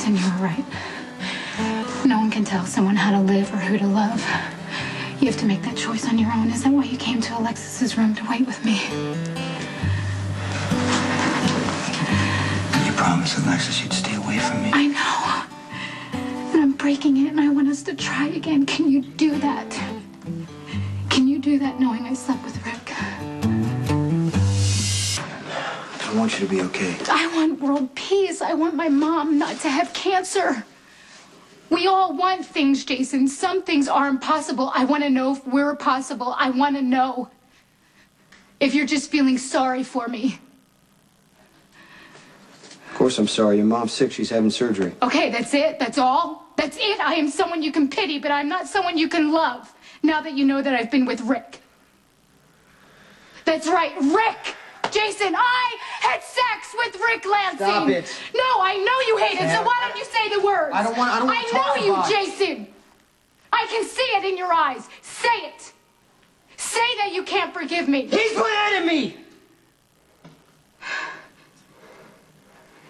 Jason, you were right. No one can tell someone how to live or who to love. You have to make that choice on your own. Is that why you came to Alexis's room to wait with me? You promised Alexis you'd stay away from me. I know. But I'm breaking it and I want us to try again. Can you do that? Can you do that knowing I slept with Rick? I want you to be okay. I want world peace. I want my mom not to have cancer. We all want things, Jason. Some things are impossible. I want to know if we're possible. I want to know if you're just feeling sorry for me. Of course I'm sorry. Your mom's sick. She's having surgery. Okay, that's it? That's all? That's it? I am someone you can pity, but I'm not someone you can love, now that you know that I've been with Rick. That's right, Rick! Jason, I had sex with Rick Lansing. Stop it. No, I know you hate it, so why don't you say the words? I don't want to talk about it. I know you, Jason. I can see it in your eyes. Say it. Say that you can't forgive me. He's my enemy!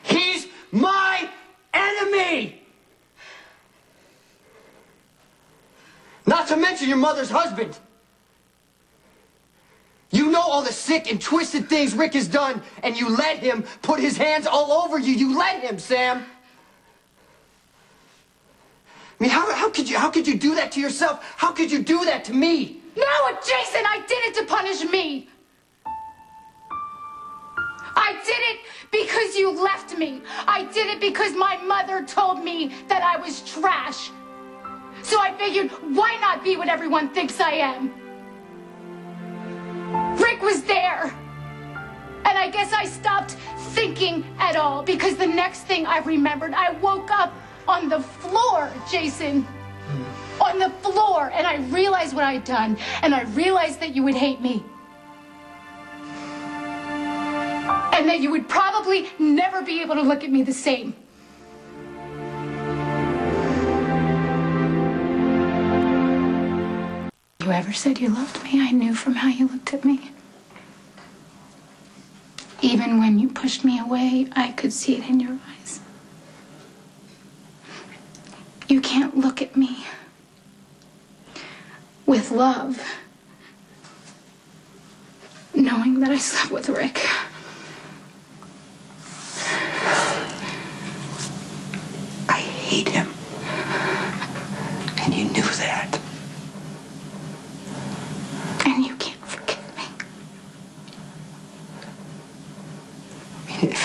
He's my enemy! Not to mention your mother's husband. You know all the sick and twisted things Rick has done, and you let him put his hands all over you. You let him, Sam. I mean, how could you do that to yourself? How could you do that to me? No, Jason, I did it to punish me. I did it because you left me. I did it because my mother told me that I was trash. So I figured, why not be what everyone thinks I am? Rick was there. And I guess I stopped thinking at all, because the next thing I remembered, I woke up on the floor, Jason. On the floor. And I realized what I'd done. And I realized that you would hate me. And that you would probably never be able to look at me the same. You ever said you loved me, I knew from how you looked at me. Even when you pushed me away, I could see it in your eyes. You can't look at me with love, knowing that I slept with Rick. I hate him. And you knew that. And you can't forgive me.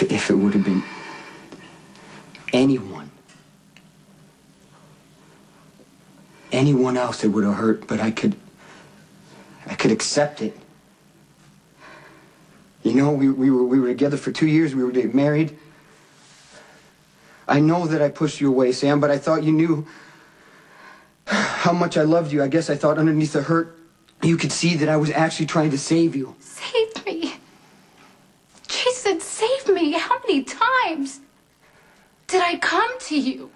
If it would have been anyone else, it would have hurt, but I could accept it. You know, we were together for 2 years. We were getting married. I know that I pushed you away, Sam, but I thought you knew how much I loved you. I guess I thought underneath the hurt, you could see that I was actually trying to save you. Save me? Jason, save me. How many times did I come to you?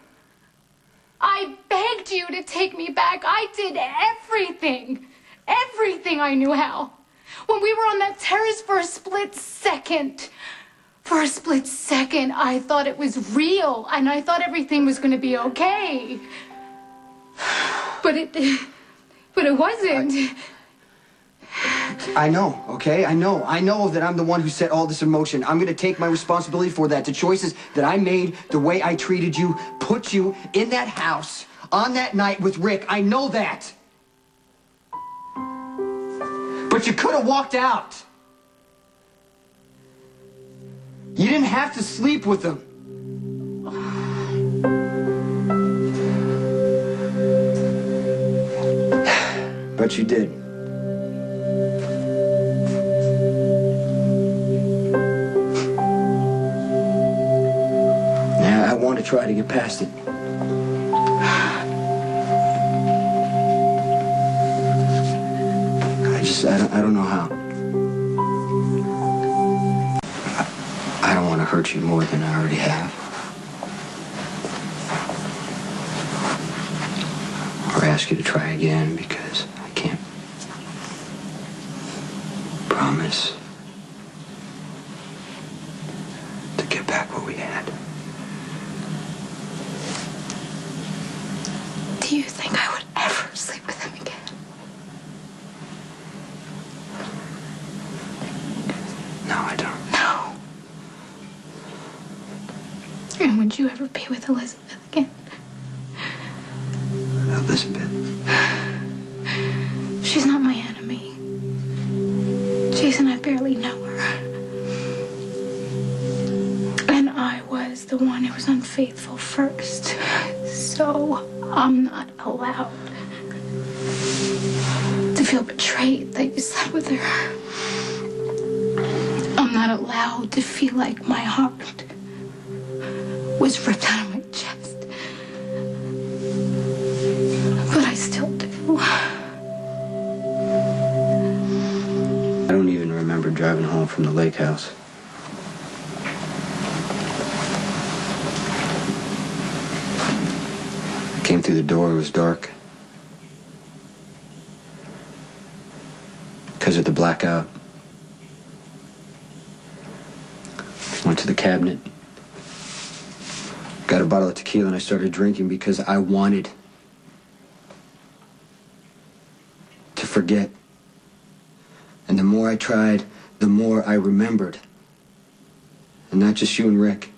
I begged you to take me back. I did everything. Everything I knew how. When we were on that terrace for a split second, I thought it was real, and I thought everything was going to be okay. But it wasn't. I know, okay? I know that I'm the one who set all this in motion. I'm gonna take my responsibility for that. The choices that I made, the way I treated you, put you in that house on that night with Rick. I know that. But you could have walked out. You didn't have to sleep with him. But you did. Now, I want to try to get past it. I don't know how. I don't want to hurt you more than I already have. Or ask you to try again, because I can't promise to get back what we had. would you ever be with Elizabeth again? Elizabeth. She's not my enemy. Jason, I barely know her. And I was the one who was unfaithful first. So I'm not allowed to feel betrayed that you slept with her. I'm not allowed to feel like my heart was ripped out of my chest. But I still do. I don't even remember driving home from the lake house. I came through the door, it was dark. Because of the blackout. Went to the cabinet. Got a bottle of tequila and I started drinking because I wanted to forget. And the more I tried, the more I remembered. And not just you and Rick.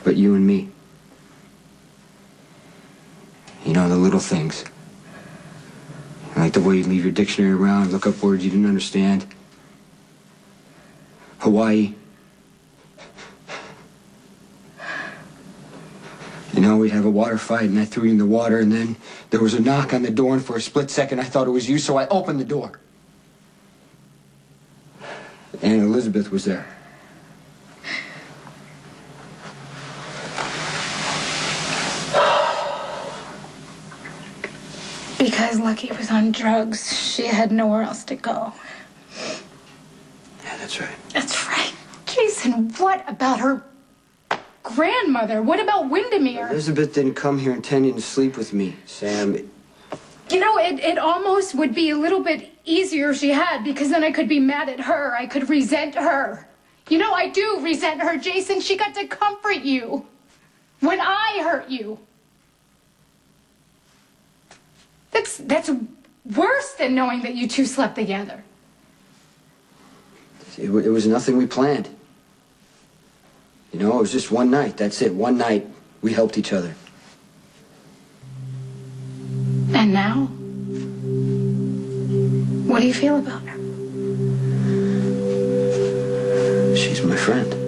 But you and me. You know, the little things. Like the way you leave your dictionary around, look up words you didn't understand. Hawaii. You know, we'd have a water fight and I threw you in the water and then there was a knock on the door and for a split second I thought it was you, so I opened the door. And Elizabeth was there. Because Lucky was on drugs, she had nowhere else to go. Yeah, that's right. That's right. Jason, what about her grandmother? What about Windermere? Elizabeth didn't come here intending to sleep with me, Sam. You know, it almost would be a little bit easier if she had, because then I could be mad at her. I could resent her. You know, I do resent her, Jason. She got to comfort you when I hurt you. That's worse than knowing that you two slept together. It was nothing we planned. You know, it was just one night. That's it. One night we helped each other. And now? What do you feel about her? She's my friend.